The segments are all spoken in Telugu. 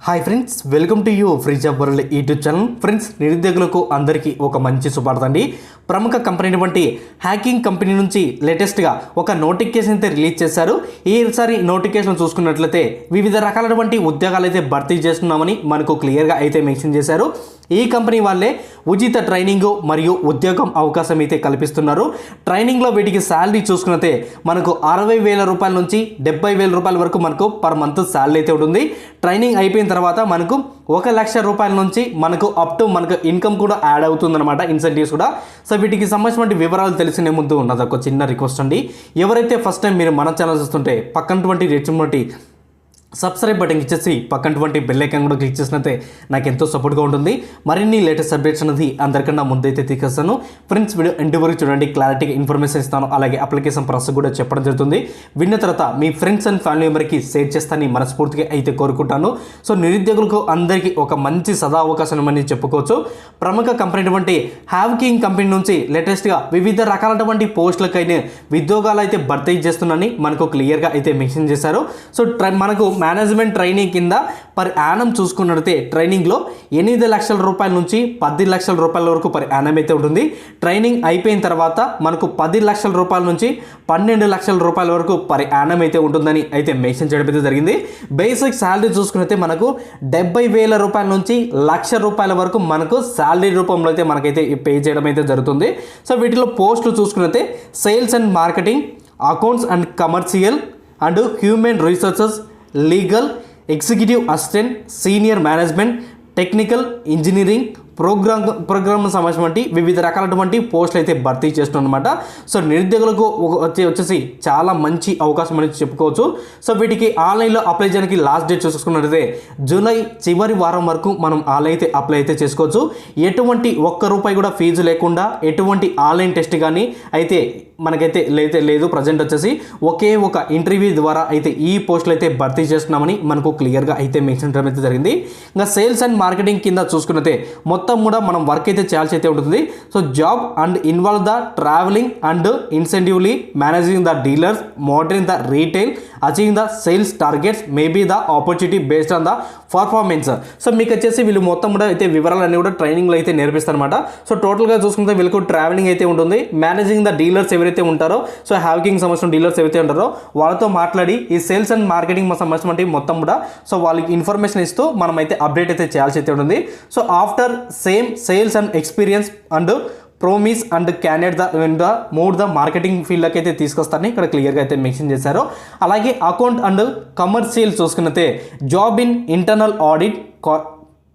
Hi friends, welcome to you free job world YouTube channel. Friends, నిరుద్యోగులకు అందరికీ ఒక మంచి శుభార్త అండి. ప్రముఖ కంపెనీ అయినటువంటి హ్యాకింగ్ కంపెనీ నుంచి లేటెస్ట్గా ఒక నోటిఫికేషన్ అయితే రిలీజ్ చేశారు. ఈసారి నోటిఫికేషన్ చూసుకున్నట్లయితే వివిధ రకాలైనటువంటి ఉద్యోగాలు అయితే భర్తీ చేస్తున్నామని మనకు క్లియర్గా అయితే మెన్షన్ చేశారు. ఈ కంపెనీ వాళ్ళే ఉచిత ట్రైనింగ్ మరియు ఉద్యోగం అవకాశం అయితే కల్పిస్తున్నారు. ట్రైనింగ్లో వీటికి శాలరీ చూసుకున్నట్టే మనకు 60,000 రూపాయల నుంచి 70,000 రూపాయల వరకు మనకు పర్ మంత్ శాలరీ అయితే ఉంటుంది. ట్రైనింగ్ అయిపోయిన తర్వాత మనకు 1,00,000 రూపాయల నుంచి మనకు అప్ టు మనకు ఇన్కమ్ కూడా యాడ్ అవుతుందన్నమాట, ఇన్సెంటివ్స్ కూడా. సో వీటికి సంబంధించిన వివరాలు తెలిసిన ముందు ఉన్నది ఒక చిన్న రిక్వెస్ట్ అండి. ఎవరైతే ఫస్ట్ టైం మీరు మన ఛానల్ చూస్తుంటే పక్కనటువంటి రెచ్చినటువంటి సబ్స్క్రైబ్ బటన్ ఇచ్చేసి పక్కనటువంటి బెల్ ఐకాన్ కూడా క్లిక్ చేసినట్టే నాకు ఎంతో సపోర్ట్గా ఉంటుంది. మరిన్ని లేటెస్ట్ అప్డేట్స్ అనేది అందరికన్నా ముందైతే తీసేస్తాను. ఫ్రెండ్స్, వీడియో ఎండ్ వరకు చూడండి, క్లారిటీగా ఇన్ఫర్మేషన్ ఇస్తాను. అలాగే అప్లికేషన్ ప్రాసెస్ కూడా చెప్పడం జరుగుతుంది. విన్న తర్వాత మీ ఫ్రెండ్స్ అండ్ ఫ్యామిలీ మెంబర్కి షేర్ చేస్తానని మనస్ఫూర్తిగా అయితే కోరుకుంటాను. సో నిరుద్యోగులకు అందరికీ ఒక మంచి సదా అవకాశం అని చెప్పుకోవచ్చు. ప్రముఖ కంపెనీ అటువంటి హ్యాకింగ్ కంపెనీ నుంచి లేటెస్ట్గా వివిధ రకాలైనటువంటి పోస్టులకైనా ఉద్యోగాలు అయితే భర్తీ చేస్తున్నానని మనకు క్లియర్గా అయితే మెన్షన్ చేశారు. సో మనకు మేనేజ్మెంట్ ట్రైనింగ్ కింద పర్ యానం చూసుకున్నట్లయితే ట్రైనింగ్లో 8 లక్షల రూపాయల నుంచి 10 లక్షల రూపాయల వరకు పర్ యానం అయితే ఉంటుంది. ట్రైనింగ్ అయిపోయిన తర్వాత మనకు 10 లక్షల రూపాయల నుంచి 12 లక్షల రూపాయల వరకు పర్ యానం అయితే ఉంటుందని అయితే మెన్షన్ చేయడం అయితే జరిగింది. బేసిక్ శాలరీ చూసుకున్నట్లయితే మనకు 70,000 రూపాయల నుంచి 1,00,000 రూపాయల వరకు మనకు శాలరీ రూపంలో అయితే మనకైతే పే చేయడం అయితే జరుగుతుంది. సో వీటిలో పోస్టులు చూసుకున్నట్లయితే sales and marketing, accounts and commercial and human resources, legal, executive assistant, senior management, technical, engineering, program సంబంధించి వివిధ రకాలైనటువంటి పోస్టులు అయితే భర్తీ చేస్తున్నాం అనమాట. సో నిరుద్యోగులకు వచ్చేసి చాలా మంచి అవకాశం అనేది చెప్పుకోవచ్చు. సో వీటికి ఆన్లైన్లో అప్లై చేయడానికి లాస్ట్ డేట్ చూసుకున్నట్లయితే జూలై చివరి వారం వరకు మనం ఆన్లైన్ అయితే అప్లై అయితే చేసుకోవచ్చు. ఎటువంటి ₹1 కూడా ఫీజు లేకుండా ఎటువంటి ఆన్లైన్ టెస్ట్ కానీ అయితే మనకైతే లేదు. ప్రజెంట్ వచ్చేసి ఒకే ఒక ఇంటర్వ్యూ ద్వారా అయితే ఈ పోస్టులు అయితే భర్తీ చేస్తున్నామని మనకు క్లియర్గా అయితే మెన్షన్ చేయడం అయితే జరిగింది. ఇంకా సేల్స్ అండ్ మార్కెటింగ్ కింద చూసుకున్నట్లయితే మొత్తం కూడా మనం వర్క్ అయితే చేయాల్సి అయితే ఉంటుంది. So job and involve the travelling and incentively managing the dealers, monitoring the retail, achieving the sales targets, maybe the opportunity based on the performance. So మీకు వచ్చేసి వీళ్ళు మొత్తం కూడా అయితే వివరాలన్నీ కూడా ట్రైనింగ్లో అయితే నేర్పిస్తారనమాట. సో టోటల్గా చూసుకుంటే వీళ్ళకు ట్రావెలింగ్ అయితే ఉంటుంది. మేనేజింగ్ ద డీలర్స్ ఎవరైతే ఉంటారో, సో హ్యాకింగ్ సంబంధించిన డీలర్స్ ఎవరైతే ఉంటారో వాళ్ళతో మాట్లాడి ఈ సేల్స్ అండ్ మార్కెటింగ్ సంబంధించిన మొత్తం కూడా సో వాళ్ళకి ఇన్ఫర్మేషన్ ఇస్తూ మనం అయితే అప్డేట్ అయితే చేయాల్సి అయితే ఉంటుంది. So after same sales and experience and promise and candidate the marketing ఫీల్డ్కి అయితే తీసుకొస్తారని ఇక్కడ క్లియర్గా అయితే మెన్షన్ చేశారు. అలాగే అకౌంట్ అండ్ కమర్షియల్ చూసుకున్నట్టే job in internal audit,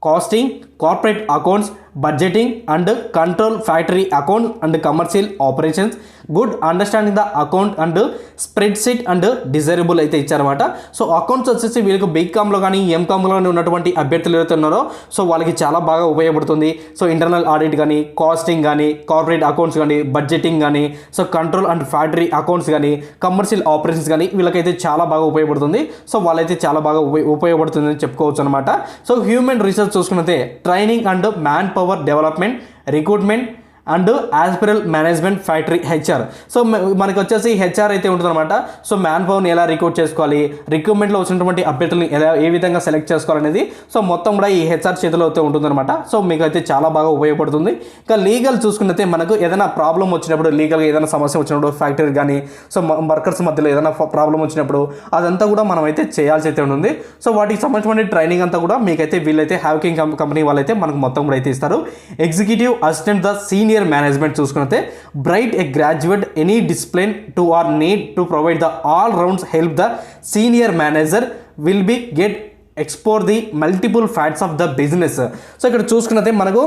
costing, corporate accounts, budgeting and control, factory account and commercial operations, good understanding the account and spreadsheet and desirable అయితే ఇచ్చారన్నమాట. సో అకౌంట్స్ వచ్చేసి వీళ్ళకి బీకామ్లో కానీ ఎంకామ్లో కానీ ఉన్నటువంటి అభ్యర్థులు ఎవరైతే ఉన్నారో సో వాళ్ళకి చాలా బాగా ఉపయోగపడుతుంది. సో ఇంటర్నల్ ఆడిట్ కానీ, కాస్టింగ్ కానీ, కార్పొరేట్ అకౌంట్స్ కానీ, బడ్జెటింగ్ కానీ, so control and factory accounts కానీ, కమర్షియల్ ఆపరేషన్స్ కానీ వీళ్ళకైతే చాలా బాగా ఉపయోగపడుతుంది. సో వాళ్ళైతే చాలా బాగా ఉపయోగపడుతుందని చెప్పుకోవచ్చు అనమాట. సో హ్యూమన్ రీసోర్స్ చూసుకున్నట్టే training and manpower development, recruitment and యాస్పిరల్ మేనేజ్మెంట్, ఫ్యాక్టరీ, హెచ్ఆర్. సో మనకి వచ్చేసి హెచ్ఆర్ అయితే ఉంటుందన్నమాట. సో మ్యాన్ పవర్ని ఎలా రిక్రూట్ చేసుకోవాలి, రిక్రూట్మెంట్లో వచ్చినటువంటి అభ్యర్థులను ఏ విధంగా సెలెక్ట్ చేసుకోవాలనేది సో మొత్తం కూడా ఈ హెచ్ఆర్ చేతిలో అయితే ఉంటుందన్నమాట. సో మీకు అయితే చాలా బాగా ఉపయోగపడుతుంది. ఇంకా లీగల్ చూసుకున్నట్టే మనకు ఏదైనా ప్రాబ్లం వచ్చినప్పుడు, లీగల్గా ఏదైనా సమస్య వచ్చినప్పుడు, ఫ్యాక్టరీ కానీ సో వర్కర్స్ మధ్యలో ఏదైనా ప్రాబ్లం వచ్చినప్పుడు అదంతా కూడా మనం అయితే చేయాల్సి అయితే ఉంటుంది. సో వాటికి సంబంధించిన ట్రైనింగ్ అంతా కూడా మీకైతే వీళ్ళైతే హ్యాకింగ్ కంపెనీ వాళ్ళైతే మనకు మొత్తం కూడా అయితే ఇస్తారు. Executive assistant the senior management చూసుకున్నట్టే bright a graduate any discipline to are need to provide the all rounds help the senior manager will be get explore the multiple facts of the business. So ఇక్కడ చూసుకున్నట్టే మనకు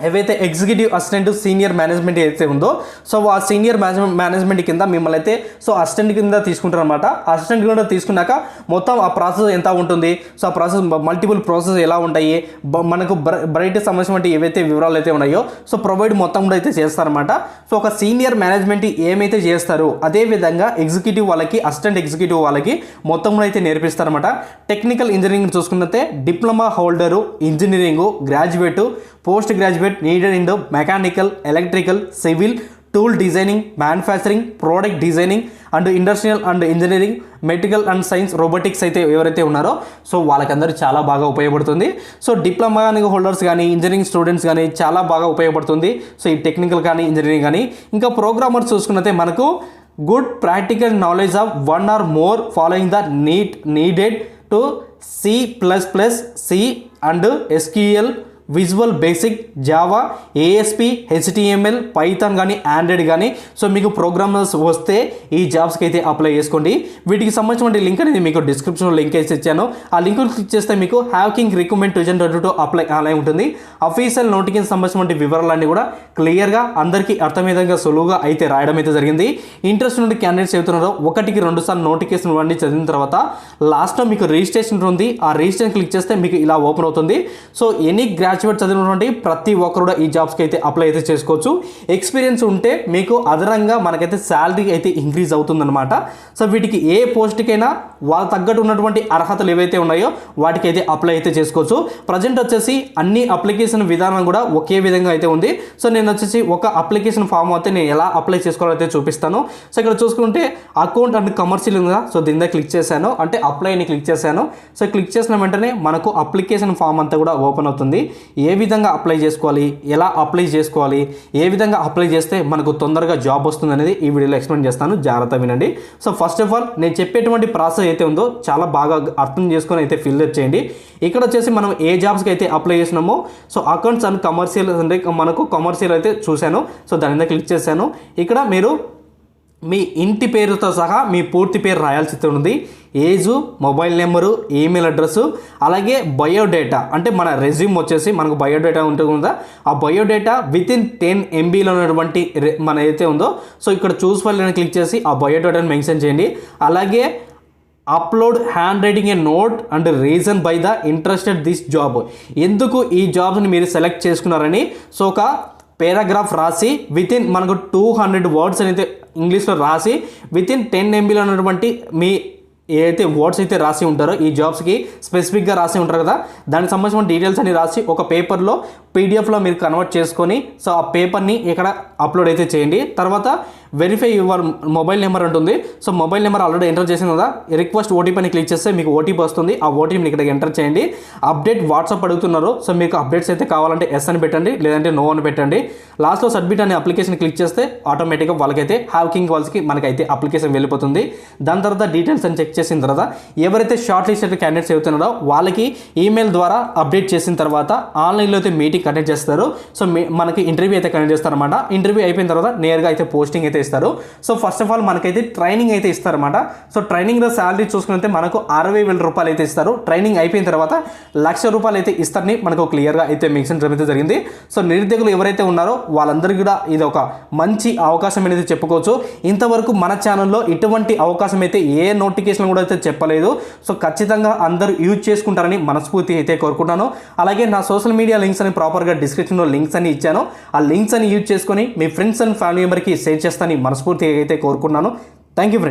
ఏవైతే ఎగ్జిక్యూటివ్ అసిస్టెంట్, సీనియర్ మేనేజ్మెంట్ ఏదైతే ఉందో సో ఆ సీనియర్ మేనేజ్మెంట్ కింద మిమ్మల్ని అయితే సో అసిస్టెంట్ కింద తీసుకుంటారు అనమాట. అసిస్టెంట్ కింద తీసుకున్నాక మొత్తం ఆ ప్రాసెస్ ఎంత ఉంటుంది, సో ఆ ప్రాసెస్ మల్టిపుల్ ప్రాసెస్ ఎలా ఉంటాయి, మనకు బ్రైట్ సంబంధించిన ఏవైతే వివరాలు అయితే ఉన్నాయో సో ప్రొవైడ్ మొత్తం కూడా అయితే చేస్తారనమాట. సో ఒక సీనియర్ మేనేజ్మెంట్ ఏమైతే చేస్తారో అదేవిధంగా ఎగ్జిక్యూటివ్ వాళ్ళకి, అసిస్టెంట్ ఎగ్జిక్యూటివ్ వాళ్ళకి మొత్తం కూడా అయితే నేర్పిస్తారనమాట. టెక్నికల్ ఇంజనీరింగ్ చూసుకున్నట్టే diploma holder, engineering graduate, post graduate needed in mechanical, electrical, civil, tool designing, manufacturing, product designing and industrial and engineering, medical and science, robotics అయితే ఎవరైతే ఉన్నారో సో వాళ్ళకందరూ చాలా బాగా ఉపయోగపడుతుంది. సో డిప్లొమా హోల్డర్స్ కానీ, ఇంజనీరింగ్ స్టూడెంట్స్ కానీ చాలా బాగా ఉపయోగపడుతుంది. సో ఈ టెక్నికల్ కానీ, ఇంజనీరింగ్ కానీ. ఇంకా ప్రోగ్రామర్స్ చూసుకున్నట్లయితే మనకు good practical knowledge of one or more following the needed to C++, and SQL, visual basic, Java, ASP, HTML, Python కానీ, ఆండ్రాయిడ్ కానీ. సో మీకు ప్రోగ్రామర్స్ వస్తే ఈ జాబ్స్కి అయితే అప్లై చేసుకోండి. వీటికి సంబంధించిన లింక్ అనేది మీకు డిస్క్రిప్షన్లో లింక్ వేసి ఇచ్చాను. ఆ లింక్ క్లిక్ చేస్తే మీకు హ్యాకింగ్ రిక్రూట్మెంట్ 2022 అప్లై అలా ఉంటుంది. అఫీషియల్ నోటిఫికేషన్ సంబంధించిన వివరాలన్నీ కూడా క్లియర్గా అందరికీ అర్థమయ్యేంగా సులువుగా అయితే రాయడం అయితే జరిగింది. ఇంట్రెస్ట్ నుండి క్యాండిడేట్స్ చెబుతున్నారో 1-2 సార్లు నోటిఫికేషన్ ఇవ్వండి. చదివిన తర్వాత లాస్ట్లో మీకు రిజిస్ట్రేషన్ ఉంది. ఆ రిజిస్ట్రేషన్ క్లిక్ చేస్తే మీకు ఇలా ఓపెన్ అవుతుంది. సో ఎనీ గ్రాడ్యుయేట్ చదివినటువంటి ప్రతి ఒక్కరు కూడా ఈ జాబ్స్కి అయితే అప్లై అయితే చేసుకోవచ్చు. ఎక్స్పీరియన్స్ ఉంటే మీకు అదనంగా మనకైతే శాలరీ అయితే ఇంక్రీజ్ అవుతుందన్నమాట. సో వీటికి ఏ పోస్ట్కైనా వాళ్ళ తగ్గట్టు ఉన్నటువంటి అర్హతలు ఏవైతే ఉన్నాయో వాటికి అయితే అప్లై అయితే చేసుకోవచ్చు. ప్రజెంట్ వచ్చేసి అన్ని అప్లికేషన్ విధానం కూడా ఒకే విధంగా అయితే ఉంది. సో నేను వచ్చేసి ఒక అప్లికేషన్ ఫామ్ అయితే నేను ఎలా అప్లై చేసుకోవాలో అయితే చూపిస్తాను. సో ఇక్కడ చూసుకుంటే అకౌంట్ అండ్ కమర్షియల్ ఉందా, సో దీని మీద క్లిక్ చేశాను, అంటే అప్లై అని క్లిక్ చేశాను. సో క్లిక్ చేసిన వెంటనే మనకు అప్లికేషన్ ఫామ్ అంతా కూడా ఓపెన్ అవుతుంది. ఏ విధంగా అప్లై చేసుకోవాలి, ఎలా అప్లై చేసుకోవాలి, ఏ విధంగా అప్లై చేస్తే మనకు తొందరగా జాబ్ వస్తుంది అనేది ఈ వీడియోలో ఎక్స్ప్లెయిన్ చేస్తాను. జాగ్రత్త వినండి. సో ఫస్ట్ ఆఫ్ ఆల్ నేను చెప్పేటువంటి ప్రాసెస్ అయితే ఉందో చాలా బాగా అర్థం చేసుకొని అయితే ఫిల్అప్ చేయండి. ఇక్కడ వచ్చేసి మనం ఏ జాబ్స్కి అయితే అప్లై చేసినామో సో అకౌంట్స్ అండ్ కమర్షియల్ అంటే మనకు కమర్షియల్ అయితే చూశాను. సో దాని మీద క్లిక్ చేశాను. ఇక్కడ మీరు మీ ఇంటి పేరుతో సహా మీ పూర్తి పేరు రాయాల్సి ఉంది. Age, mobile number, email address, అలాగే బయోడేటా అంటే మన రెజ్యూమ్ వచ్చేసి మనకు బయోడేటా ఉంటుంది కదా, ఆ బయోడేటా వితిన్ 10 MBలో ఉన్నటువంటి మన ఏదైతే ఉందో సో ఇక్కడ చూస్ ఫైల్ అని క్లిక్ చేసి ఆ బయోడేటాను మెన్షన్ చేయండి. అలాగే upload hand writing a note and reason by the interested this job, ఎందుకు ఈ జాబ్స్ని మీరు సెలెక్ట్ చేసుకున్నారని సో ఒక పేరాగ్రాఫ్ రాసి వితిన్ మనకు 200 వర్డ్స్ అయితే ఇంగ్లీష్లో రాసి వితిన్ 10 MBలో ఉన్నటువంటి మీ ఏదైతే వర్డ్స్ అయితే రాసి ఉంటారో ఈ జాబ్స్కి స్పెసిఫిక్గా రాసి ఉంటారు కదా, దానికి సంబంధించిన డీటెయిల్స్ అని రాసి ఒక పేపర్లో పీడిఎఫ్లో మీరు కన్వర్ట్ చేసుకొని సో ఆ పేపర్ని ఇక్కడ అప్లోడ్ అయితే చేయండి. తర్వాత వెరిఫై యువర్ మొబైల్ నెంబర్ ఉంటుంది. So mobile number already enter చేసింది కదా, రిక్వెస్ట్ ఓటీపీ అని క్లిక్ చేస్తే మీకు ఓటీపీ వస్తుంది. ఆ ఓటీపీని ఇక్కడ ఎంటర్ చేయండి. అప్డేట్ వాట్సాప్ అడుగుతున్నారు. సో మీకు అప్డేట్స్ అయితే కావాలంటే ఎస్ అని పెట్టండి, లేదంటే నో అని పెట్టండి. లాస్ట్లో సబ్మిట్ అనే అప్లికేషన్ క్లిక్ చేస్తే ఆటోమేటిక్గా వాళ్ళకైతే హ్యాకింగ్ వాళ్ళకి మనకైతే అప్లికేషన్ వెళ్ళిపోతుంది. దాని తర్వాత డీటెయిల్స్ అని చెక్ చేసిన తర్వాత ఎవరైతే షార్ట్ లిస్ట్ అయితే క్యాండిడేట్స్ అవుతున్నారో వాళ్ళకి ఈమెయిల్ ద్వారా అప్డేట్ చేసిన తర్వాత ఆన్లైన్లో అయితే మీటింగ్ కండక్ట్ చేస్తారు. సో మనకి ఇంటర్వ్యూ అయితే కండక్ట్ చేస్తారన్నమాట. ఇంటర్వ్యూ అయిపోయిన తర్వాత నేరుగా అయితే పోస్టింగ్ అయితే ఇస్తారు. సో ఫస్ట్ ఆఫ్ ఆల్ మనకైతే ట్రైనింగ్ అయితే ఇస్తారన్నమాట. సో ట్రైనింగ్లో శాలరీ చూసుకుంటే మనకు 60,000 రూపాయలు అయితే ఇస్తారు. ట్రైనింగ్ అయిపోయిన తర్వాత ₹1,00,000 అయితే ఇస్తారని మనకు క్లియర్గా అయితే మెన్షన్ చేయడం అయితే జరిగింది. సో నిరుద్యోగులు ఎవరైతే ఉన్నారో వాళ్ళందరికీ కూడా ఇది ఒక మంచి అవకాశం అనేది చెప్పుకోవచ్చు. ఇంతవరకు మన ఛానల్లో ఇటువంటి అవకాశం అయితే ఏ నోటిఫికేషన్ కూడా అయితే చెప్పలేదు. సో ఖచ్చితంగా అందరూ యూజ్ చేసుకుంటారని మనస్ఫూర్తి అయితే కోరుకుంటాను. అలాగే నా సోషల్ మీడియా లింక్స్ అని ప్రాపర్గా డిస్క్రిప్షన్లో లింక్స్ అని ఇచ్చాను. ఆ లింక్స్ అని యూజ్ చేసుకొని మీ ఫ్రెండ్స్ అండ్ ఫ్యామిలీ మెంబర్కి షేర్ చేస్తానని మనస్ఫూర్తిగా అయితే కోరుకున్నాను. Thank you friends.